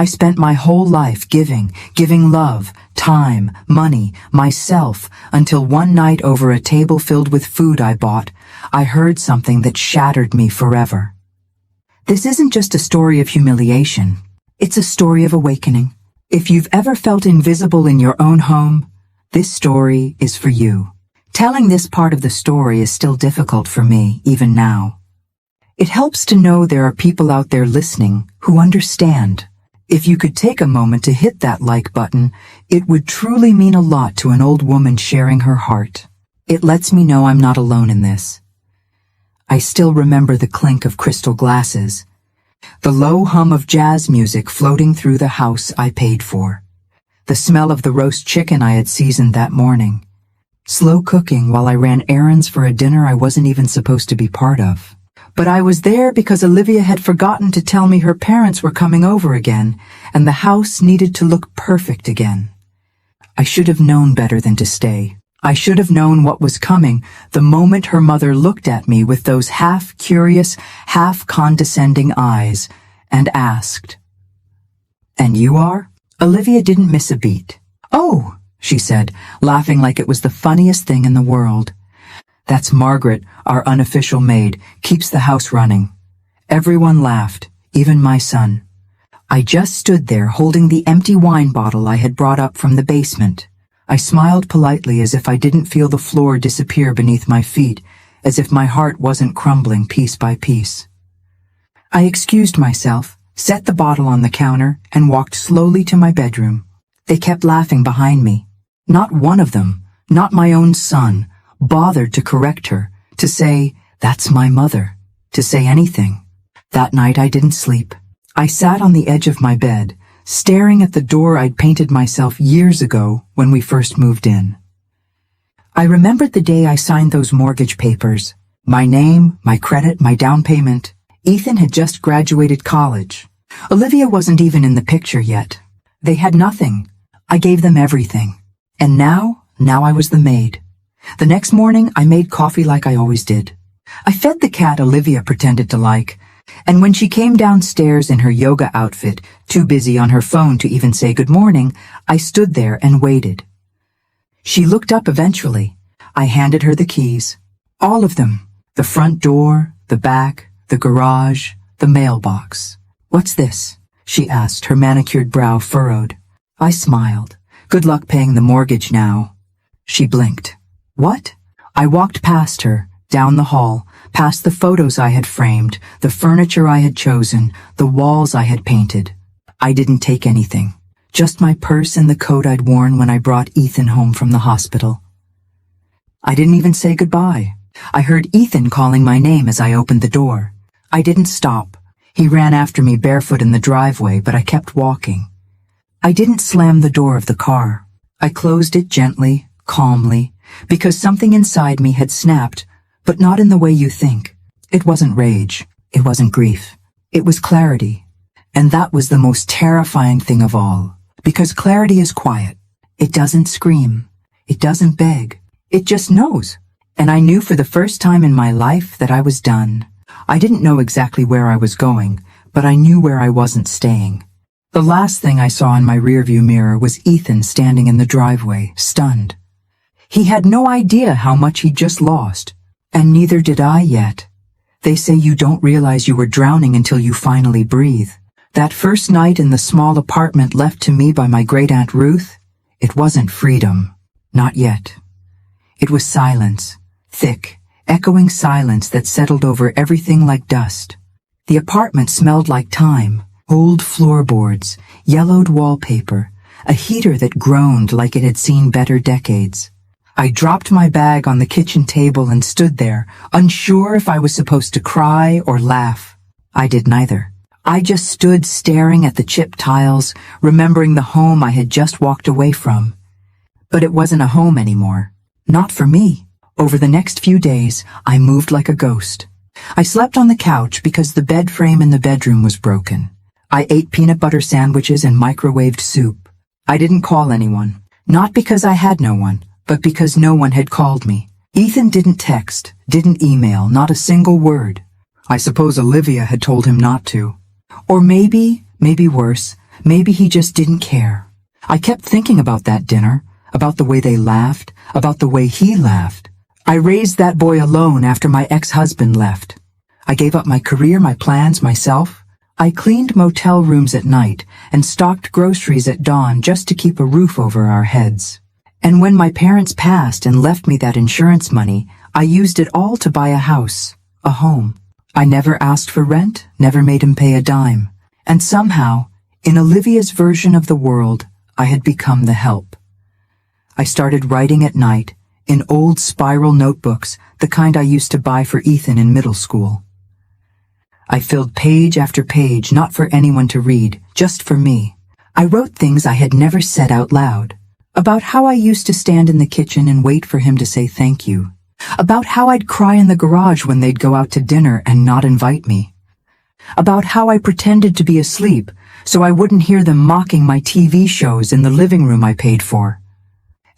I spent my whole life giving love, time, money, myself, until one night over a table filled with food I bought, I heard something that shattered me forever. This isn't just a story of humiliation. It's a story of awakening. If you've ever felt invisible in your own home, this story is for you. Telling this part of the story is still difficult for me, even now. It helps to know there are people out there listening who understand. If you could take a moment to hit that like button, it would truly mean a lot to an old woman sharing her heart. It lets me know I'm not alone in this. I still remember the clink of crystal glasses, the low hum of jazz music floating through the house I paid for, the smell of the roast chicken I had seasoned that morning, slow cooking while I ran errands for a dinner I wasn't even supposed to be part of. But I was there because Olivia had forgotten to tell me her parents were coming over again, and the house needed to look perfect again. I should have known better than to stay. I should have known what was coming the moment her mother looked at me with those half-curious, half-condescending eyes, and asked, "And you are?" Olivia didn't miss a beat. "Oh," she said, laughing like it was the funniest thing in the world. "That's Margaret, our unofficial maid, keeps the house running." Everyone laughed, even my son. I just stood there holding the empty wine bottle I had brought up from the basement. I smiled politely as if I didn't feel the floor disappear beneath my feet, as if my heart wasn't crumbling piece by piece. I excused myself, set the bottle on the counter, and walked slowly to my bedroom. They kept laughing behind me. Not one of them, not my own son, bothered to correct her, to say, "That's my mother," to say anything. That night I didn't sleep. I sat on the edge of my bed, staring at the door I'd painted myself years ago when we first moved in. I remembered the day I signed those mortgage papers. My name, my credit, my down payment. Ethan had just graduated college. Olivia wasn't even in the picture yet. They had nothing. I gave them everything. And now I was the maid. The next morning, I made coffee like I always did. I fed the cat Olivia pretended to like, and when she came downstairs in her yoga outfit, too busy on her phone to even say good morning, I stood there and waited. She looked up eventually. I handed her the keys. All of them. The front door, the back, the garage, the mailbox. "What's this?" she asked, her manicured brow furrowed. I smiled. "Good luck paying the mortgage now." She blinked. "What?" I walked past her, down the hall, past the photos I had framed, the furniture I had chosen, the walls I had painted. I didn't take anything. Just my purse and the coat I'd worn when I brought Ethan home from the hospital. I didn't even say goodbye. I heard Ethan calling my name as I opened the door. I didn't stop. He ran after me barefoot in the driveway, but I kept walking. I didn't slam the door of the car. I closed it gently, calmly, because something inside me had snapped, but not in the way you think. It wasn't rage. It wasn't grief. It was clarity. And that was the most terrifying thing of all, because clarity is quiet. It doesn't scream. It doesn't beg. It just knows. And I knew for the first time in my life that I was done. I didn't know exactly where I was going, but I knew where I wasn't staying. The last thing I saw in my rearview mirror was Ethan standing in the driveway, stunned. He had no idea how much he'd just lost, and neither did I yet. They say you don't realize you were drowning until you finally breathe. That first night in the small apartment left to me by my great-aunt Ruth, it wasn't freedom. Not yet. It was silence, thick, echoing silence that settled over everything like dust. The apartment smelled like time, old floorboards, yellowed wallpaper, a heater that groaned like it had seen better decades. I dropped my bag on the kitchen table and stood there, unsure if I was supposed to cry or laugh. I did neither. I just stood staring at the chipped tiles, remembering the home I had just walked away from. But it wasn't a home anymore. Not for me. Over the next few days, I moved like a ghost. I slept on the couch because the bed frame in the bedroom was broken. I ate peanut butter sandwiches and microwaved soup. I didn't call anyone. Not because I had no one, but because no one had called me. Ethan didn't text, didn't email, not a single word. I suppose Olivia had told him not to. Or maybe worse, Maybe he just didn't care. I kept thinking about that dinner, about the way they laughed, about the way he laughed. I raised that boy alone after my ex-husband left. I gave up my career, my plans, myself. I cleaned motel rooms at night and stocked groceries at dawn just to keep a roof over our heads. And when my parents passed and left me that insurance money, I used it all to buy a house, a home. I never asked for rent, never made him pay a dime. And somehow, in Olivia's version of the world, I had become the help. I started writing at night, in old spiral notebooks, the kind I used to buy for Ethan in middle school. I filled page after page, not for anyone to read, just for me. I wrote things I had never said out loud. About how I used to stand in the kitchen and wait for him to say thank you. About how I'd cry in the garage when they'd go out to dinner and not invite me. About how I pretended to be asleep so I wouldn't hear them mocking my TV shows in the living room I paid for.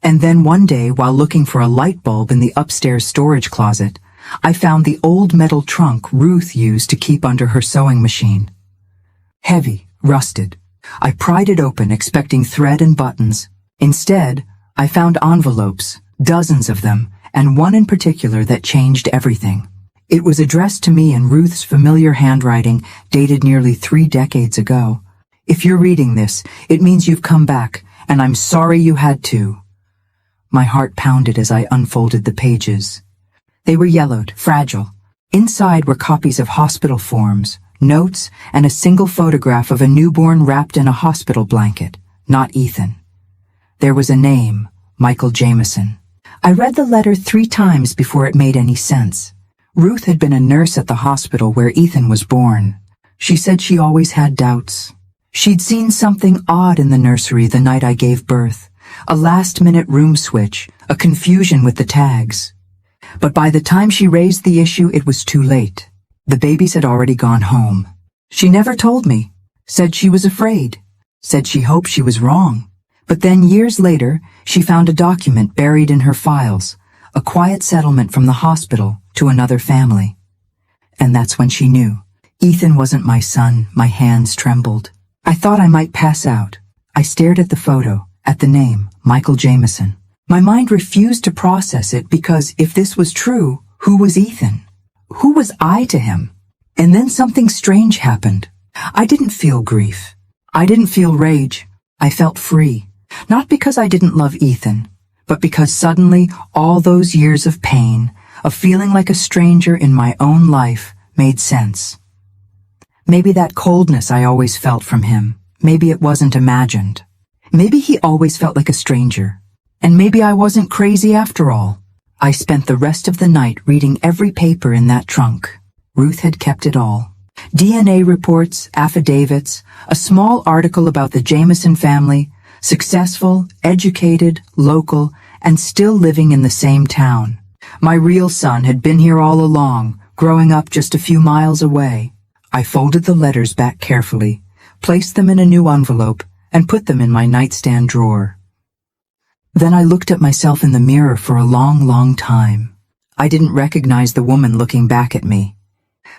And then one day, while looking for a light bulb in the upstairs storage closet, I found the old metal trunk Ruth used to keep under her sewing machine. Heavy, rusted. I pried it open, expecting thread and buttons. Instead, I found envelopes, dozens of them, and one in particular that changed everything. It was addressed to me in Ruth's familiar handwriting, dated nearly 3 decades ago. If you're reading this, it means you've come back, and I'm sorry you had to. My heart pounded as I unfolded the pages. They were yellowed, fragile. Inside were copies of hospital forms, notes, and a single photograph of a newborn wrapped in a hospital blanket, not Ethan. There was a name, Michael Jameson. I read the letter 3 times before it made any sense. Ruth had been a nurse at the hospital where Ethan was born. She said she always had doubts. She'd seen something odd in the nursery the night I gave birth, a last-minute room switch, a confusion with the tags. But by the time she raised the issue, it was too late. The babies had already gone home. She never told me, said she was afraid, said she hoped she was wrong. But then years later, she found a document buried in her files, a quiet settlement from the hospital to another family. And that's when she knew. Ethan wasn't my son. My hands trembled. I thought I might pass out. I stared at the photo, at the name, Michael Jameson. My mind refused to process it because if this was true, who was Ethan? Who was I to him? And then something strange happened. I didn't feel grief. I didn't feel rage. I felt free. Not because I didn't love Ethan, but because suddenly all those years of pain, of feeling like a stranger in my own life, made sense. Maybe that coldness I always felt from him, maybe it wasn't imagined. Maybe he always felt like a stranger. And maybe I wasn't crazy after all. I spent the rest of the night reading every paper in that trunk. Ruth had kept it all. DNA reports, affidavits, a small article about the Jameson family, successful, educated, local, and still living in the same town. My real son had been here all along, growing up just a few miles away. I folded the letters back carefully, placed them in a new envelope, and put them in my nightstand drawer. Then I looked at myself in the mirror for a long, long time. I didn't recognize the woman looking back at me.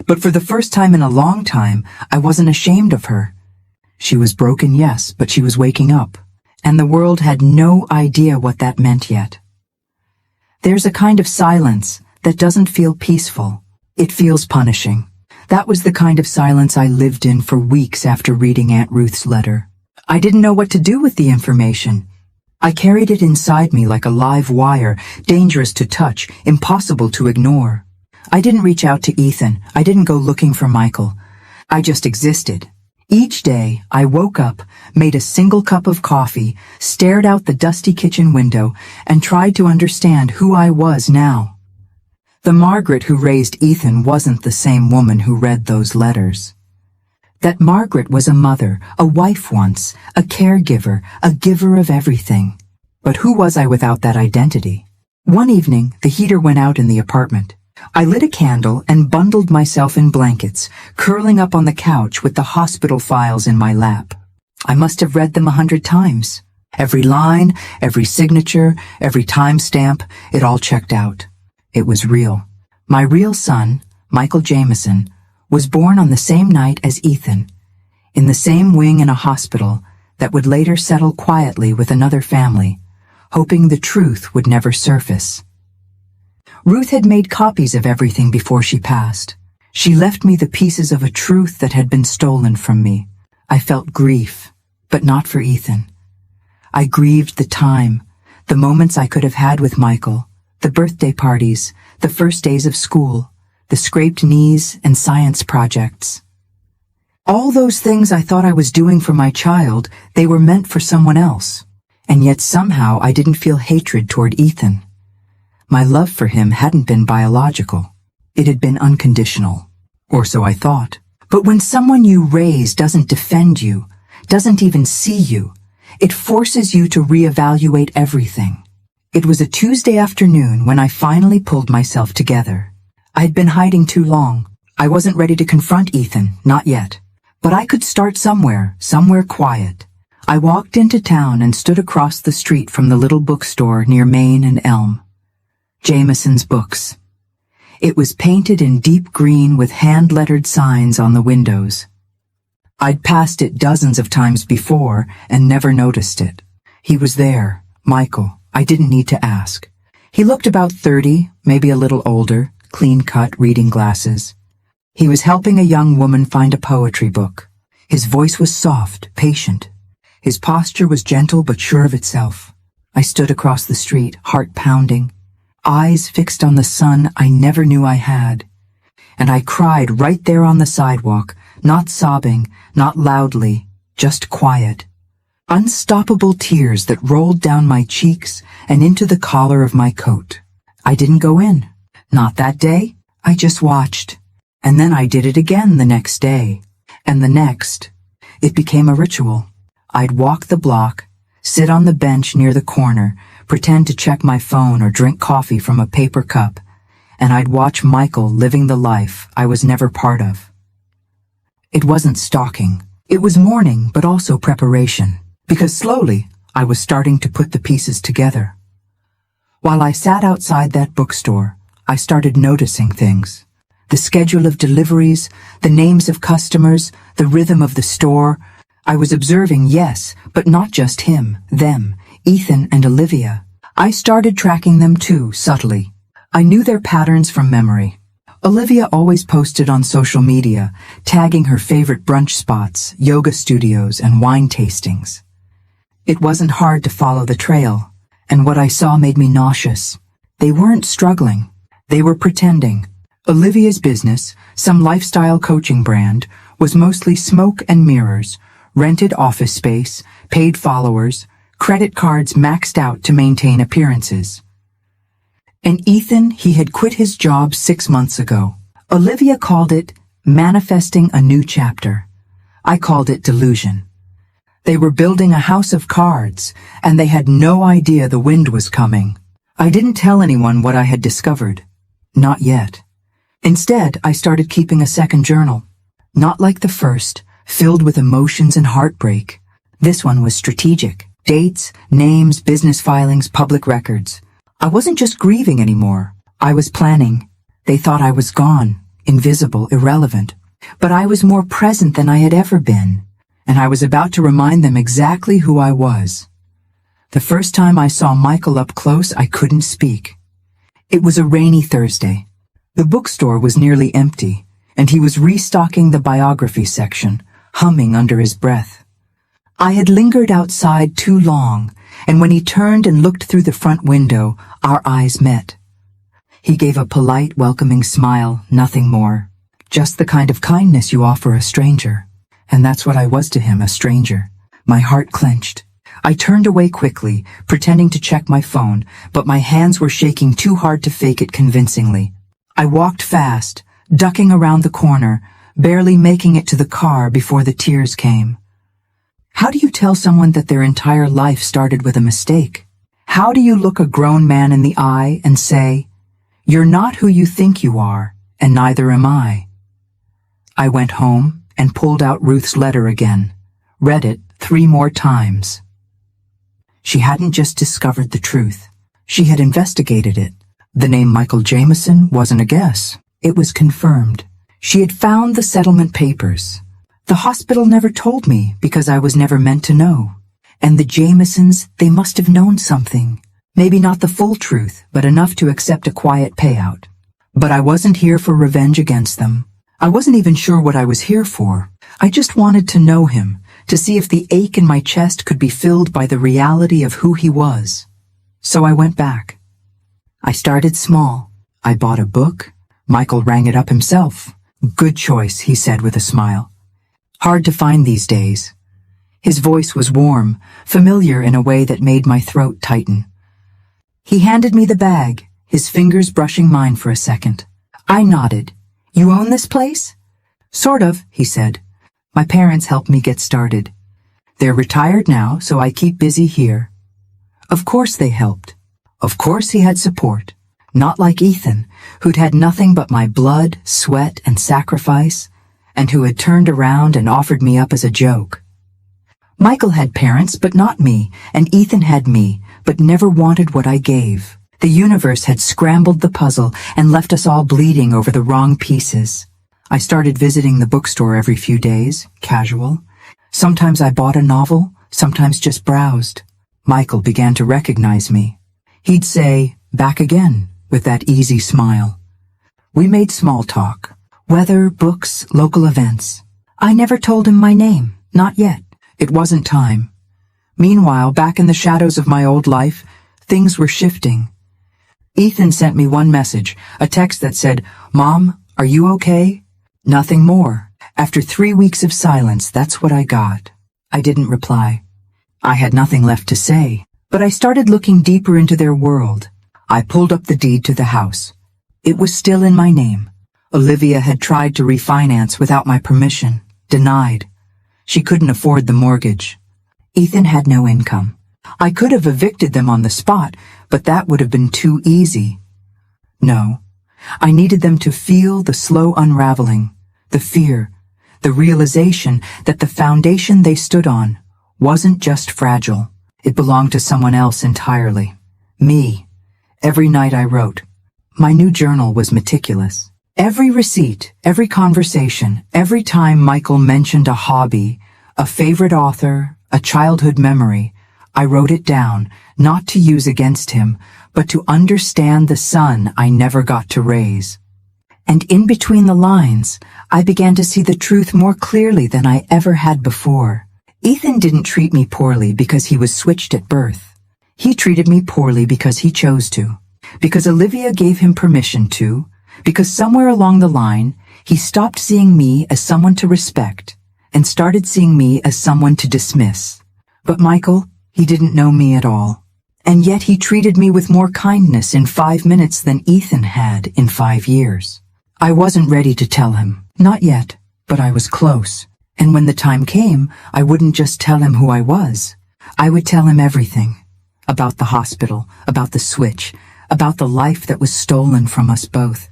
But for the first time in a long time, I wasn't ashamed of her. She was broken, yes, but she was waking up. And the world had no idea what that meant yet. There's a kind of silence that doesn't feel peaceful. It feels punishing. That was the kind of silence I lived in for weeks after reading Aunt Ruth's letter. I didn't know what to do with the information. I carried it inside me like a live wire, dangerous to touch, impossible to ignore. I didn't reach out to Ethan. I didn't go looking for Michael. I just existed. Each day, I woke up, made a single cup of coffee, stared out the dusty kitchen window, and tried to understand who I was now. The Margaret who raised Ethan wasn't the same woman who read those letters. That Margaret was a mother, a wife once, a caregiver, a giver of everything. But who was I without that identity? One evening, the heater went out in the apartment. I lit a candle and bundled myself in blankets, curling up on the couch with the hospital files in my lap. I must have read them 100 times. Every line, every signature, every timestamp, it all checked out. It was real. My real son, Michael Jameson, was born on the same night as Ethan. in the same wing in a hospital that would later settle quietly with another family, hoping the truth would never surface. Ruth had made copies of everything before she passed. She left me the pieces of a truth that had been stolen from me. I felt grief, but not for Ethan. I grieved the time, the moments I could have had with Michael, the birthday parties, the first days of school, the scraped knees and science projects. All those things I thought I was doing for my child, they were meant for someone else. And yet somehow I didn't feel hatred toward Ethan. My love for him hadn't been biological. It had been unconditional. Or so I thought. But when someone you raise doesn't defend you, doesn't even see you, it forces you to reevaluate everything. It was a Tuesday afternoon when I finally pulled myself together. I'd been hiding too long. I wasn't ready to confront Ethan, not yet. But I could start somewhere quiet. I walked into town and stood across the street from the little bookstore near Main and Elm. Jameson's Books. It was painted in deep green with hand-lettered signs on the windows. I'd passed it dozens of times before and never noticed it. He was there, Michael. I didn't need to ask. He looked about 30, maybe a little older, clean-cut, reading glasses. He was helping a young woman find a poetry book. His voice was soft, patient. His posture was gentle but sure of itself. I stood across the street, heart pounding, eyes fixed on the son I never knew I had. And I cried right there on the sidewalk, not sobbing, not loudly, just quiet. Unstoppable tears that rolled down my cheeks and into the collar of my coat. I didn't go in. Not that day. I just watched. And then I did it again the next day. And the next. It became a ritual. I'd walk the block, sit on the bench near the corner, pretend to check my phone or drink coffee from a paper cup, and I'd watch Michael living the life I was never part of. It wasn't stalking. It was mourning, but also preparation, because slowly I was starting to put the pieces together. While I sat outside that bookstore, I started noticing things. The schedule of deliveries, the names of customers, the rhythm of the store. I was observing, yes, but not just him, them, Ethan and Olivia. I started tracking them too, subtly. I knew their patterns from memory. Olivia always posted on social media, tagging her favorite brunch spots, yoga studios, and wine tastings. It wasn't hard to follow the trail, and what I saw made me nauseous. They weren't struggling. They were pretending. Olivia's business, some lifestyle coaching brand, was mostly smoke and mirrors, rented office space, paid followers, credit cards maxed out to maintain appearances. And Ethan, he had quit his job 6 months ago. Olivia called it manifesting a new chapter. I called it delusion. They were building a house of cards, and they had no idea the wind was coming. I didn't tell anyone what I had discovered. Not yet. Instead, I started keeping a second journal. Not like the first, filled with emotions and heartbreak. This one was strategic. Dates, names, business filings, public records. I wasn't just grieving anymore. I was planning. They thought I was gone, invisible, irrelevant. But I was more present than I had ever been. And I was about to remind them exactly who I was. The first time I saw Michael up close, I couldn't speak. It was a rainy Thursday. The bookstore was nearly empty, and he was restocking the biography section, humming under his breath. I had lingered outside too long, and when he turned and looked through the front window, our eyes met. He gave a polite, welcoming smile, nothing more. Just the kind of kindness you offer a stranger. And that's what I was to him, a stranger. My heart clenched. I turned away quickly, pretending to check my phone, but my hands were shaking too hard to fake it convincingly. I walked fast, ducking around the corner, barely making it to the car before the tears came. How do you tell someone that their entire life started with a mistake? How do you look a grown man in the eye and say, "You're not who you think you are, and neither am I"? I went home and pulled out Ruth's letter again, read it 3 more times. She hadn't just discovered the truth. She had investigated it. The name Michael Jameson wasn't a guess. It was confirmed. She had found the settlement papers. The hospital never told me because I was never meant to know. And the Jamesons, they must have known something. Maybe not the full truth, but enough to accept a quiet payout. But I wasn't here for revenge against them. I wasn't even sure what I was here for. I just wanted to know him, to see if the ache in my chest could be filled by the reality of who he was. So I went back. I started small. I bought a book. Michael rang it up himself. Good choice, he said with a smile. Hard to find these days. His voice was warm, familiar in a way that made my throat tighten. He handed me the bag, his fingers brushing mine for a second. I nodded. You own this place? Sort of, he said. My parents helped me get started. They're retired now, so I keep busy here. Of course they helped. Of course he had support. Not like Ethan, who'd had nothing but my blood, sweat, and sacrifice, and who had turned around and offered me up as a joke. Michael had parents, but not me, and Ethan had me, but never wanted what I gave. The universe had scrambled the puzzle and left us all bleeding over the wrong pieces. I started visiting the bookstore every few days, casual. Sometimes I bought a novel, sometimes just browsed. Michael began to recognize me. He'd say, "Back again," with that easy smile. We made small talk. Weather, books, local events. I never told him my name, not yet. It wasn't time. Meanwhile, back in the shadows of my old life, things were shifting. Ethan sent me one message, a text that said, "Mom, are you okay?" Nothing more. After 3 weeks of silence, that's what I got. I didn't reply. I had nothing left to say, but I started looking deeper into their world. I pulled up the deed to the house. It was still in my name. Olivia had tried to refinance without my permission. Denied. She couldn't afford the mortgage. Ethan had no income. I could have evicted them on the spot, but that would have been too easy. No. I needed them to feel the slow unraveling, the fear, the realization that the foundation they stood on wasn't just fragile. It belonged to someone else entirely. Me. Every night I wrote. My new journal was meticulous. Every receipt, every conversation, every time Michael mentioned a hobby, a favorite author, a childhood memory, I wrote it down, not to use against him, but to understand the son I never got to raise. And in between the lines, I began to see the truth more clearly than I ever had before. Ethan didn't treat me poorly because he was switched at birth. He treated me poorly because he chose to, because Olivia gave him permission to, because somewhere along the line, he stopped seeing me as someone to respect and started seeing me as someone to dismiss. But Michael, he didn't know me at all. And yet he treated me with more kindness in 5 minutes than Ethan had in 5 years. I wasn't ready to tell him. Not yet, but I was close. And when the time came, I wouldn't just tell him who I was. I would tell him everything. About the hospital, about the switch, about the life that was stolen from us both.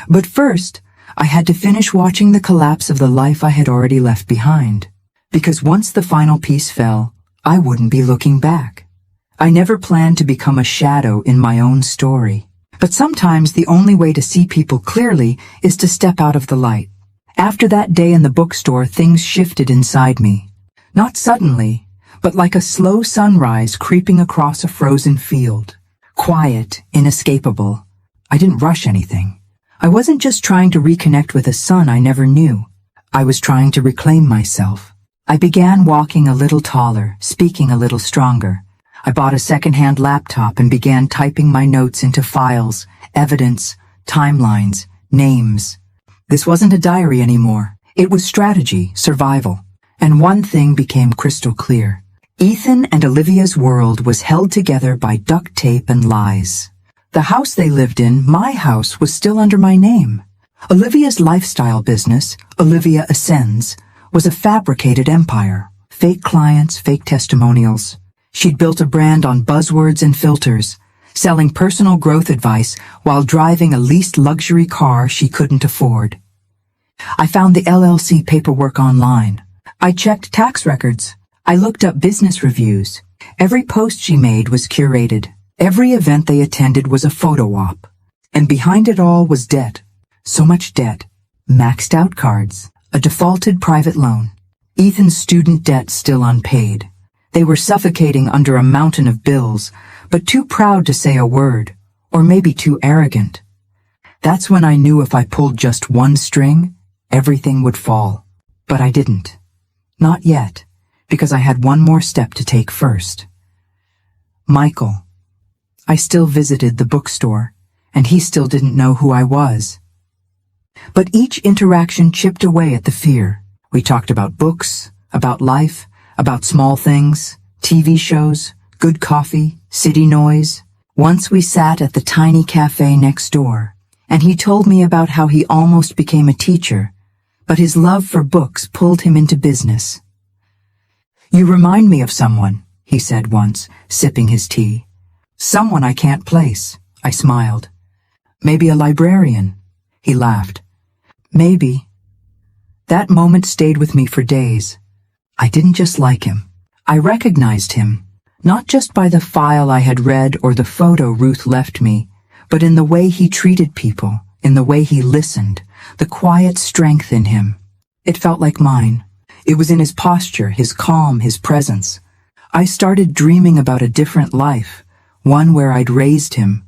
But first, I had to finish watching the collapse of the life I had already left behind. Because once the final piece fell, I wouldn't be looking back. I never planned to become a shadow in my own story. But sometimes the only way to see people clearly is to step out of the light. After that day in the bookstore, things shifted inside me. Not suddenly, but like a slow sunrise creeping across a frozen field. Quiet, inescapable. I didn't rush anything. I wasn't just trying to reconnect with a son I never knew. I was trying to reclaim myself. I began walking a little taller, speaking a little stronger. I bought a second-hand laptop and began typing my notes into files, evidence, timelines, names. This wasn't a diary anymore. It was strategy, survival. And one thing became crystal clear. Ethan and Olivia's world was held together by duct tape and lies. The house they lived in, my house, was still under my name. Olivia's lifestyle business, Olivia Ascends, was a fabricated empire. Fake clients, fake testimonials. She'd built a brand on buzzwords and filters, selling personal growth advice while driving a leased luxury car she couldn't afford. I found the LLC paperwork online. I checked tax records. I looked up business reviews. Every post she made was curated. Every event they attended was a photo op. And behind it all was debt. So much debt. Maxed out cards. A defaulted private loan. Ethan's student debt still unpaid. They were suffocating under a mountain of bills, but too proud to say a word, or maybe too arrogant. That's when I knew if I pulled just one string, everything would fall. But I didn't. Not yet, because I had one more step to take first. Michael. I still visited the bookstore, and he still didn't know who I was. But each interaction chipped away at the fear. We talked about books, about life, about small things, TV shows, good coffee, city noise. Once we sat at the tiny cafe next door, and he told me about how he almost became a teacher, but his love for books pulled him into business. "You remind me of someone," he said once, sipping his tea. "Someone I can't place," I smiled. "Maybe a librarian," he laughed. "Maybe." That moment stayed with me for days. I didn't just like him. I recognized him, not just by the file I had read or the photo Ruth left me, but in the way he treated people, in the way he listened, the quiet strength in him. It felt like mine. It was in his posture, his calm, his presence. I started dreaming about a different life, one where I'd raised him,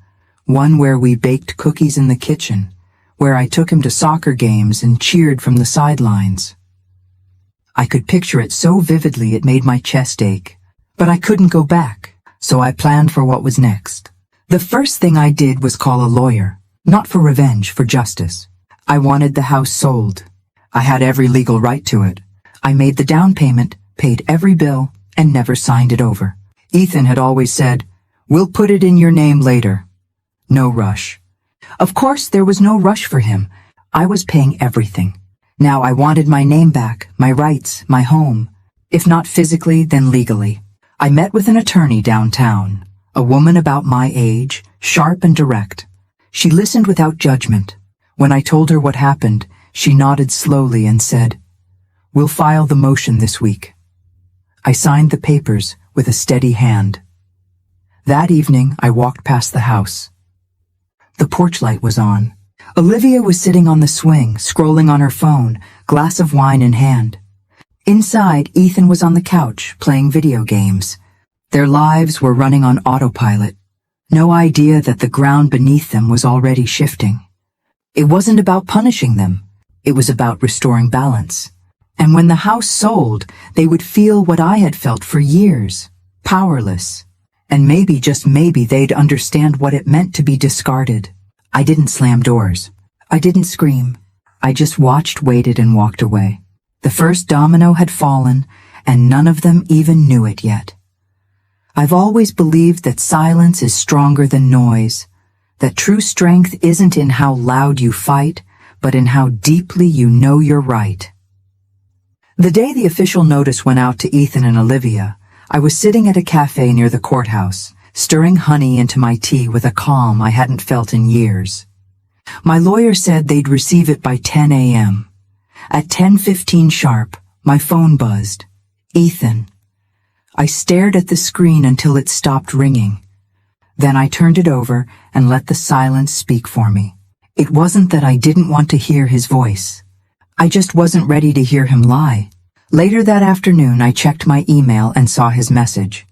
one where we baked cookies in the kitchen, where I took him to soccer games and cheered from the sidelines. I could picture it so vividly it made my chest ache. But I couldn't go back, so I planned for what was next. The first thing I did was call a lawyer, not for revenge, for justice. I wanted the house sold. I had every legal right to it. I made the down payment, paid every bill, and never signed it over. Ethan had always said, "We'll put it in your name later." No rush. Of course, there was no rush for him. I was paying everything. Now I wanted my name back, my rights, my home. If not physically, then legally. I met with an attorney downtown, a woman about my age, sharp and direct. She listened without judgment. When I told her what happened, she nodded slowly and said, "We'll file the motion this week." I signed the papers with a steady hand. That evening, I walked past the house. The porch light was on. Olivia was sitting on the swing, scrolling on her phone, glass of wine in hand. Inside, Ethan was on the couch, playing video games. Their lives were running on autopilot. No idea that the ground beneath them was already shifting. It wasn't about punishing them. It was about restoring balance. And when the house sold, they would feel what I had felt for years, powerless. And maybe, just maybe, they'd understand what it meant to be discarded. I didn't slam doors. I didn't scream. I just watched, waited, and walked away. The first domino had fallen, and none of them even knew it yet. I've always believed that silence is stronger than noise, that true strength isn't in how loud you fight, but in how deeply you know you're right. The day the official notice went out to Ethan and Olivia, I was sitting at a cafe near the courthouse, stirring honey into my tea with a calm I hadn't felt in years. My lawyer said they'd receive it by 10 a.m. At 10:15 sharp, my phone buzzed. Ethan. I stared at the screen until it stopped ringing. Then I turned it over and let the silence speak for me. It wasn't that I didn't want to hear his voice. I just wasn't ready to hear him lie. Later that afternoon, I checked my email and saw his message.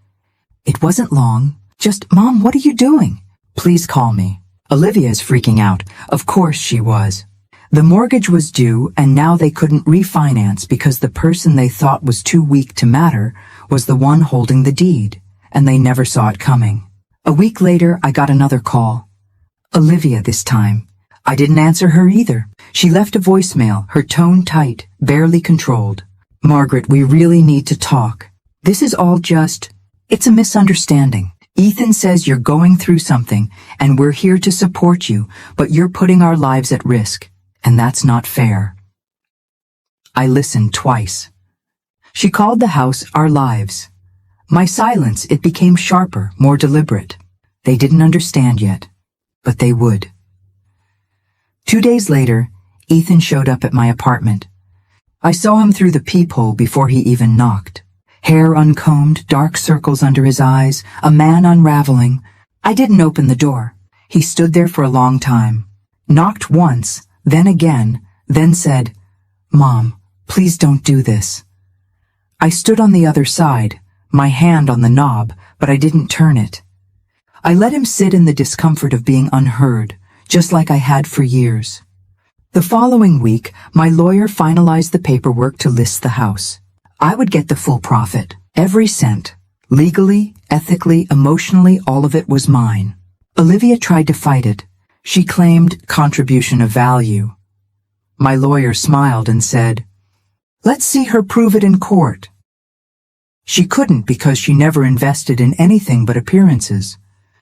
It wasn't long. Just, "Mom, what are you doing? Please call me." Olivia is freaking out. Of course she was. The mortgage was due, and now they couldn't refinance because the person they thought was too weak to matter was the one holding the deed, and they never saw it coming. A week later, I got another call. Olivia this time. I didn't answer her either. She left a voicemail, her tone tight, barely controlled. "Margaret, we really need to talk. This is all it's a misunderstanding. Ethan says you're going through something, and we're here to support you, but you're putting our lives at risk. And that's not fair." I listened twice. She called the house our lives. My silence, it became sharper, more deliberate. They didn't understand yet, but they would. 2 days later, Ethan showed up at my apartment. I saw him through the peephole before he even knocked. Hair uncombed, dark circles under his eyes, a man unraveling. I didn't open the door. He stood there for a long time. Knocked once, then again, then said, "Mom, Please don't do this. I stood on the other side, my hand on the knob, but I didn't turn it. I let him sit in the discomfort of being unheard, just like I had for years. The following week, my lawyer finalized the paperwork to list the house. I would get the full profit, every cent. Legally, ethically, emotionally, all of it was mine. Olivia tried to fight it. She claimed contribution of value. My lawyer smiled and said, "Let's see her prove it in court." She couldn't because she never invested in anything but appearances.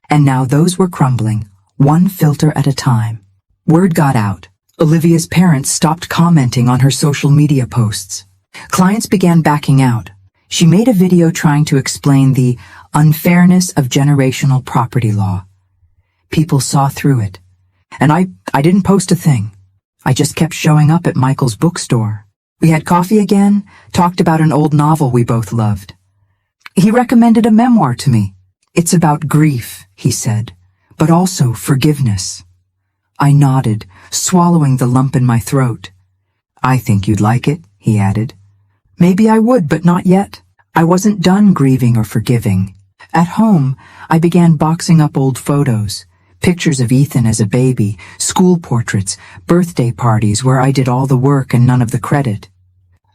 And now those were crumbling, one filter at a time. Word got out. Olivia's parents stopped commenting on her social media posts. Clients began backing out. She made a video trying to explain the unfairness of generational property law. People saw through it. And I didn't post a thing. I just kept showing up at Michael's bookstore. We had coffee again, talked about an old novel we both loved. He recommended a memoir to me. "It's about grief," he said, "but also forgiveness." I nodded, swallowing the lump in my throat. "I think you'd like it," he added. Maybe I would, but not yet. I wasn't done grieving or forgiving. At home, I began boxing up old photos, pictures of Ethan as a baby, school portraits, birthday parties where I did all the work and none of the credit.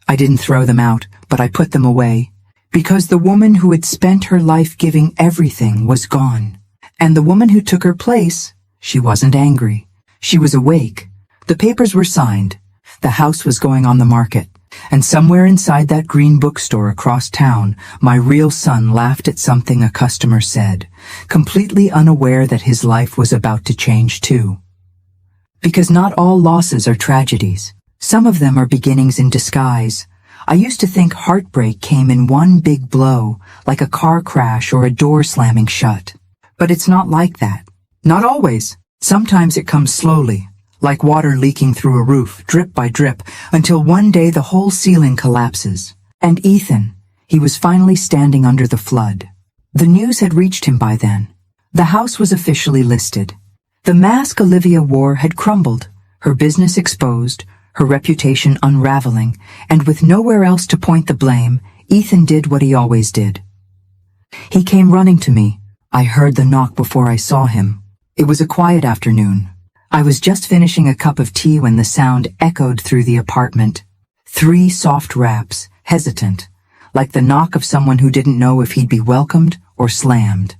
I didn't throw them out, but I put them away, because the woman who had spent her life giving everything was gone. And the woman who took her place, she wasn't angry. She was awake. The papers were signed. The house was going on the market. And somewhere inside that green bookstore across town, my real son laughed at something a customer said, completely unaware that his life was about to change too. Because not all losses are tragedies. Some of them are beginnings in disguise. I used to think heartbreak came in one big blow, like a car crash or a door slamming shut. But it's not like that. Not always. Sometimes it comes slowly, like water leaking through a roof, drip by drip, until one day the whole ceiling collapses. And Ethan, he was finally standing under the flood. The news had reached him by then. The house was officially listed. The mask Olivia wore had crumbled, her business exposed, her reputation unraveling, and with nowhere else to point the blame, Ethan did what he always did. He came running to me. I heard the knock before I saw him. It was a quiet afternoon. I was just finishing a cup of tea when the sound echoed through the apartment. 3 soft raps, hesitant, like the knock of someone who didn't know if he'd be welcomed or slammed.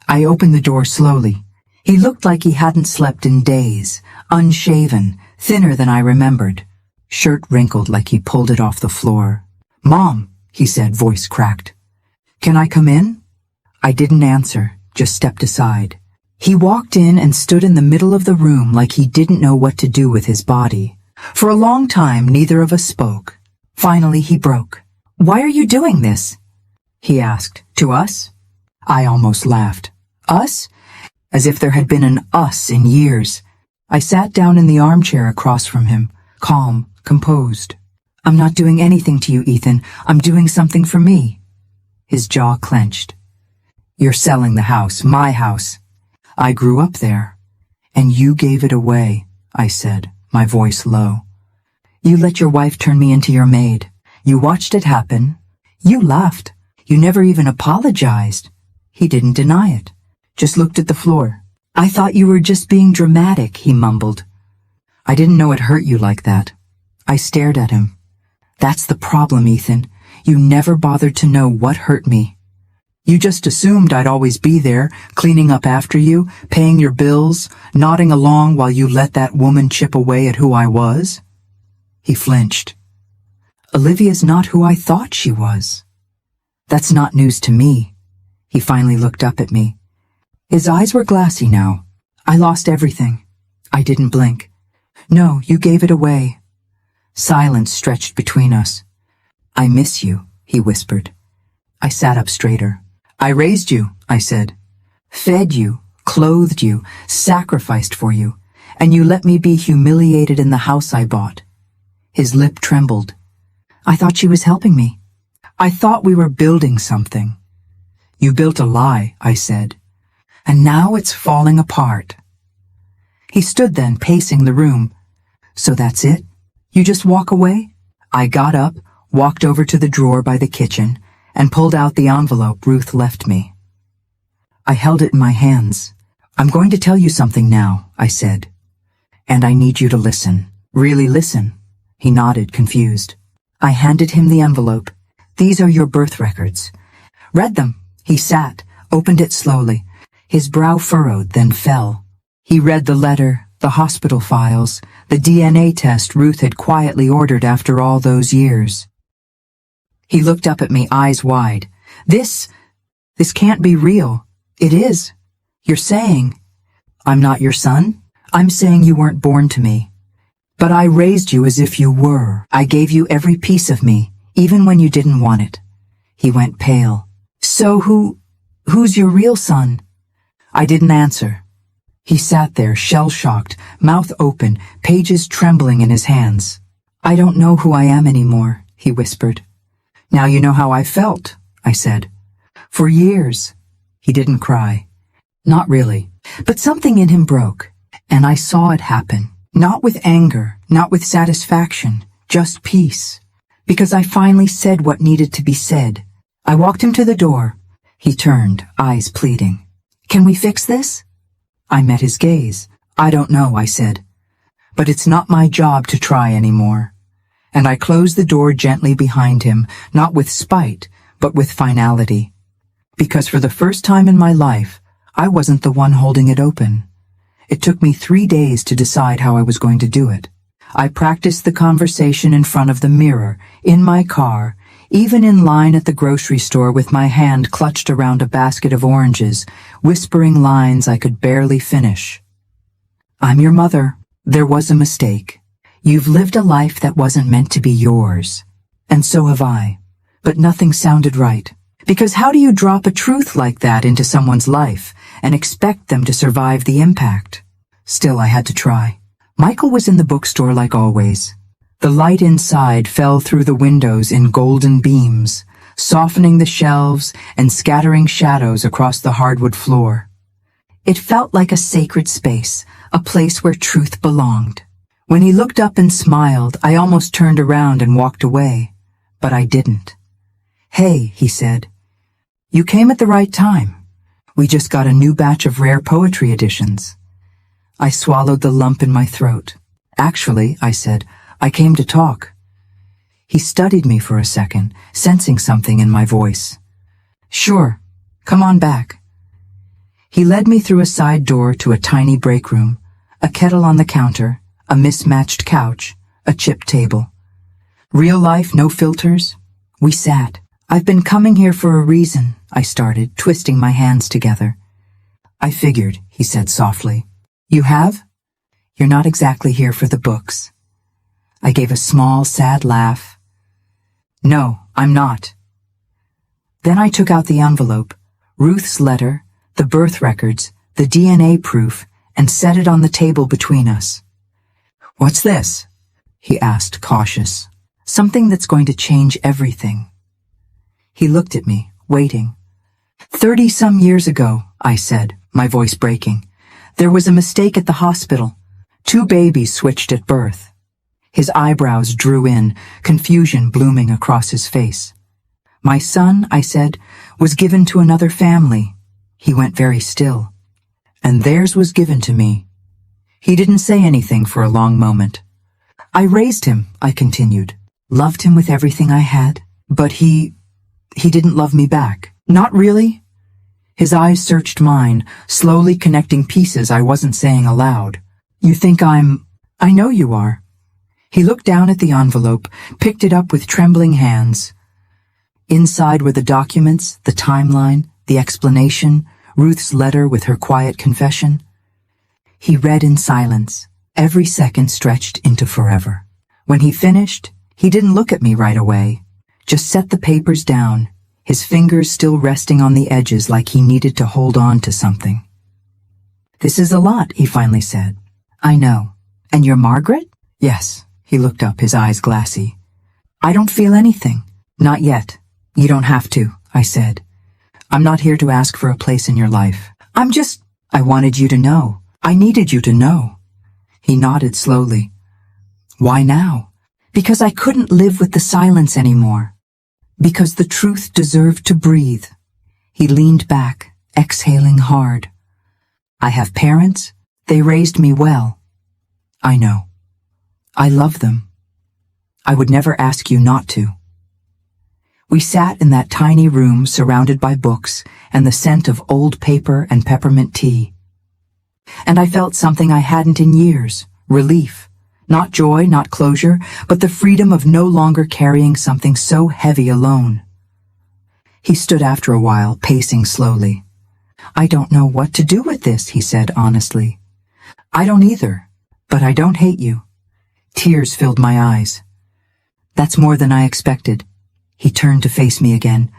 I opened the door slowly. He looked like he hadn't slept in days, unshaven, thinner than I remembered, shirt wrinkled like he pulled it off the floor. "Mom," he said, voice cracked. "Can I come in?" I didn't answer, just stepped aside. He walked in and stood in the middle of the room like he didn't know what to do with his body. For a long time, neither of us spoke. Finally, he broke. "Why are you doing this?" he asked. "To us?" I almost laughed. "Us?" As if there had been an us in years. I sat down in the armchair across from him, calm, composed. "I'm not doing anything to you, Ethan. I'm doing something for me." His jaw clenched. "You're selling the house, my house. I grew up there. And you gave it away," I said, my voice low. "You let your wife turn me into your maid. You watched it happen. You laughed. You never even apologized." He didn't deny it, just looked at the floor. "I thought you were just being dramatic," he mumbled. "I didn't know it hurt you like that." I stared at him. "That's the problem, Ethan. You never bothered to know what hurt me. You just assumed I'd always be there, cleaning up after you, paying your bills, nodding along while you let that woman chip away at who I was." He flinched. "Olivia's not who I thought she was." "That's not news to me." He finally looked up at me. His eyes were glassy now. "I lost everything." I didn't blink. "No, you gave it away." Silence stretched between us. "I miss you," he whispered. I sat up straighter. "I raised you," I said. "Fed you, clothed you, sacrificed for you, and you let me be humiliated in the house I bought." His lip trembled. "I thought she was helping me. I thought we were building something." "You built a lie," I said. "And now it's falling apart." He stood then, pacing the room. "So that's it? You just walk away?" I got up, walked over to the drawer by the kitchen, and pulled out the envelope Ruth left me. I held it in my hands. "I'm going to tell you something now," I said. "And I need you to listen. Really listen." He nodded, confused. I handed him the envelope. "These are your birth records." "Read them." He sat, opened it slowly. His brow furrowed, then fell. He read the letter, the hospital files, the DNA test Ruth had quietly ordered after all those years. He looked up at me, eyes wide. This can't be real." "It is. You're saying—" "I'm not your son? I'm saying you weren't born to me. But I raised you as if you were. I gave you every piece of me, even when you didn't want it." He went pale. "So who's your real son?" I didn't answer. He sat there, shell-shocked, mouth open, pages trembling in his hands. "I don't know who I am anymore," he whispered. "Now you know how I felt," I said. "For years." He didn't cry. Not really. But something in him broke, and I saw it happen. Not with anger, not with satisfaction, just peace. Because I finally said what needed to be said. I walked him to the door. He turned, eyes pleading. "Can we fix this?" I met his gaze. "I don't know," I said. "But it's not my job to try anymore." And I closed the door gently behind him, not with spite, but with finality. Because for the first time in my life, I wasn't the one holding it open. It took me 3 days to decide how I was going to do it. I practiced the conversation in front of the mirror, in my car, even in line at the grocery store with my hand clutched around a basket of oranges, whispering lines I could barely finish. "I'm your mother. There was a mistake. You've lived a life that wasn't meant to be yours. And so have I. But nothing sounded right. Because how do you drop a truth like that into someone's life and expect them to survive the impact?" Still, I had to try. Michael was in the bookstore like always. The light inside fell through the windows in golden beams, softening the shelves and scattering shadows across the hardwood floor. It felt like a sacred space, a place where truth belonged. When he looked up and smiled, I almost turned around and walked away, but I didn't. "Hey," he said. "You came at the right time. We just got a new batch of rare poetry editions." I swallowed the lump in my throat. "Actually," I said, "I came to talk." He studied me for a second, sensing something in my voice. "Sure, come on back." He led me through a side door to a tiny break room, a kettle on the counter, a mismatched couch, a chipped table. Real life, no filters. We sat. "I've been coming here for a reason," I started, twisting my hands together. "I figured," he said softly. "You have? You're not exactly here for the books." I gave a small, sad laugh. "No, I'm not." Then I took out the envelope, Ruth's letter, the birth records, the DNA proof, and set it on the table between us. "What's this?" he asked, cautious. "Something that's going to change everything." He looked at me, waiting. 30-some years ago," I said, my voice breaking, "there was a mistake at the hospital. 2 babies switched at birth." His eyebrows drew in, confusion blooming across his face. "My son," I said, "was given to another family." He went very still. "And theirs was given to me." He didn't say anything for a long moment. "I raised him," I continued, "loved him with everything I had, but he didn't love me back. Not really." His eyes searched mine, slowly connecting pieces I wasn't saying aloud. "You think I know you are." He looked down at the envelope, picked it up with trembling hands. Inside were the documents, the timeline, the explanation, Ruth's letter with her quiet confession. He read in silence, every second stretched into forever. When he finished, he didn't look at me right away, just set the papers down, his fingers still resting on the edges like he needed to hold on to something. "This is a lot," he finally said. "I know. And you're Margaret?" "Yes." He looked up, his eyes glassy. "I don't feel anything." "Not yet. You don't have to," I said. "I'm not here to ask for a place in your life. I wanted you to know. I needed you to know." He nodded slowly. "Why now?" Because I couldn't live with the silence anymore. Because the truth deserved to breathe. He leaned back, exhaling hard. I have parents. They raised me well. I know. I love them. I would never ask you not to. We sat in that tiny room surrounded by books and the scent of old paper and peppermint tea. And I felt something I hadn't in years, relief. Not joy, not closure, but the freedom of no longer carrying something so heavy alone. He stood after a while, pacing slowly. I don't know what to do with this, he said honestly. I don't either, but I don't hate you. Tears filled my eyes. That's more than I expected. He turned to face me again.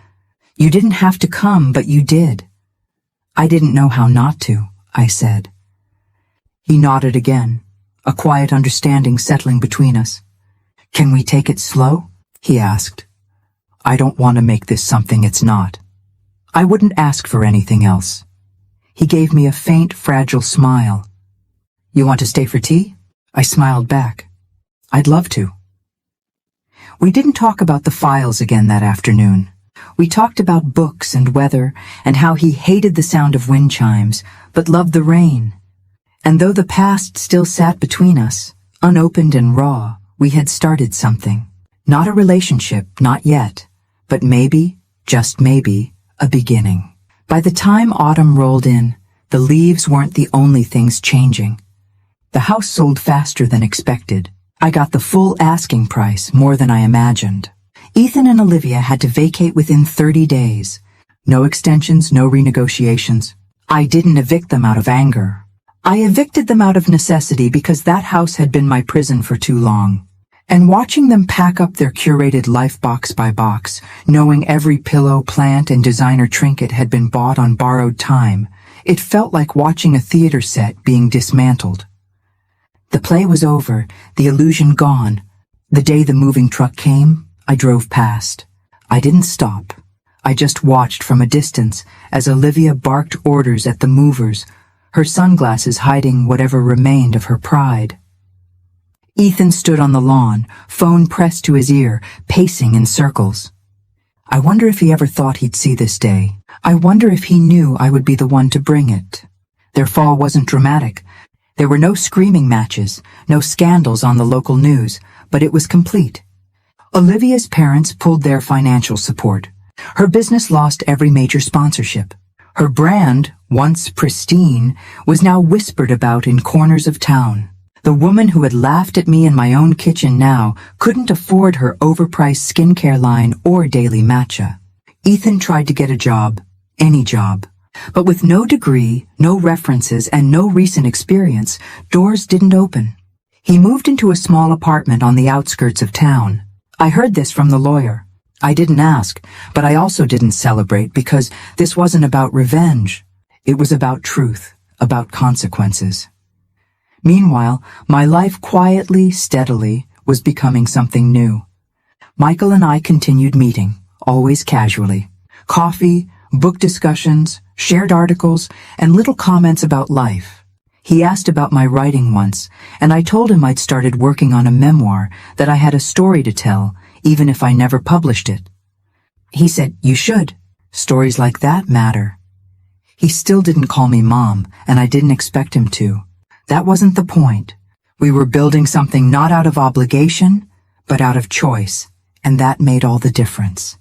You didn't have to come, but you did. I didn't know how not to, I said. He nodded again, a quiet understanding settling between us. Can we take it slow? He asked. I don't want to make this something it's not. I wouldn't ask for anything else. He gave me a faint, fragile smile. You want to stay for tea? I smiled back. I'd love to. We didn't talk about the files again that afternoon. We talked about books and weather and how he hated the sound of wind chimes, but loved the rain. And though the past still sat between us, unopened and raw, we had started something. Not a relationship, not yet, but maybe, just maybe, a beginning. By the time autumn rolled in, the leaves weren't the only things changing. The house sold faster than expected. I got the full asking price, more than I imagined. Ethan and Olivia had to vacate within 30 days. No extensions, no renegotiations. I didn't evict them out of anger. I evicted them out of necessity because that house had been my prison for too long. And watching them pack up their curated life box by box, knowing every pillow, plant, and designer trinket had been bought on borrowed time, it felt like watching a theater set being dismantled. The play was over, the illusion gone. The day the moving truck came, I drove past. I didn't stop. I just watched from a distance as Olivia barked orders at the movers, her sunglasses hiding whatever remained of her pride. Ethan stood on the lawn, phone pressed to his ear, pacing in circles. I wonder if he ever thought he'd see this day. I wonder if he knew I would be the one to bring it. Their fall wasn't dramatic. There were no screaming matches, no scandals on the local news, but it was complete. Olivia's parents pulled their financial support. Her business lost every major sponsorship. Her brand, once pristine, was now whispered about in corners of town. The woman who had laughed at me in my own kitchen now couldn't afford her overpriced skincare line or daily matcha. Ethan tried to get a job, any job. But with no degree, no references, and no recent experience, doors didn't open. He moved into a small apartment on the outskirts of town. I heard this from the lawyer. I didn't ask, but I also didn't celebrate because this wasn't about revenge. It was about truth, about consequences. Meanwhile, my life quietly, steadily, was becoming something new. Michael and I continued meeting, always casually. Coffee, book discussions, shared articles, and little comments about life. He asked about my writing once, and I told him I'd started working on a memoir, that I had a story to tell, even if I never published it. He said, you should. Stories like that matter. He still didn't call me Mom, and I didn't expect him to. That wasn't the point. We were building something not out of obligation, but out of choice, and that made all the difference.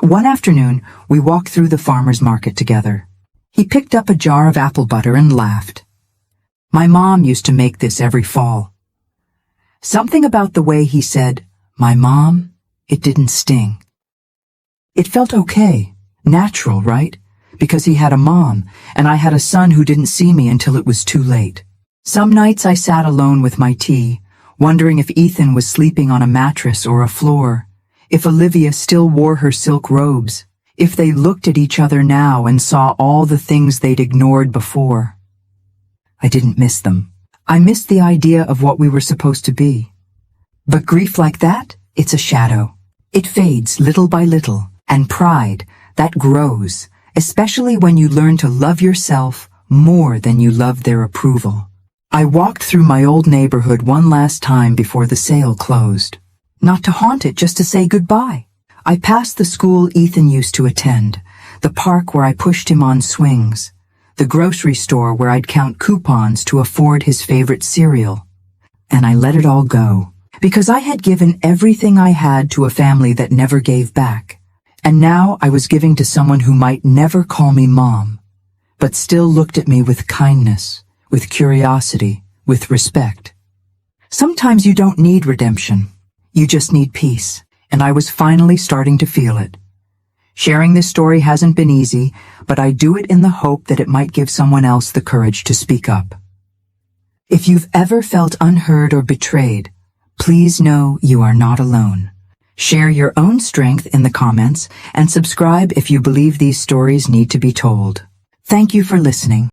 One afternoon, we walked through the farmer's market together. He picked up a jar of apple butter and laughed. My mom used to make this every fall. Something about the way he said, my mom, it didn't sting. It felt okay, natural, right? Because he had a mom, and I had a son who didn't see me until it was too late. Some nights I sat alone with my tea, wondering if Ethan was sleeping on a mattress or a floor, if Olivia still wore her silk robes, if they looked at each other now and saw all the things they'd ignored before. I didn't miss them. I missed the idea of what we were supposed to be. But grief like that, it's a shadow. It fades little by little, and pride, that grows, especially when you learn to love yourself more than you love their approval. I walked through my old neighborhood one last time before the sale closed. Not to haunt it, just to say goodbye. I passed the school Ethan used to attend, the park where I pushed him on swings, the grocery store where I'd count coupons to afford his favorite cereal. And I let it all go, because I had given everything I had to a family that never gave back. And now I was giving to someone who might never call me mom, but still looked at me with kindness, with curiosity, with respect. Sometimes you don't need redemption. You just need peace, and I was finally starting to feel it. Sharing this story hasn't been easy, but I do it in the hope that it might give someone else the courage to speak up. If you've ever felt unheard or betrayed, please know you are not alone. Share your own strength in the comments and subscribe if you believe these stories need to be told. Thank you for listening.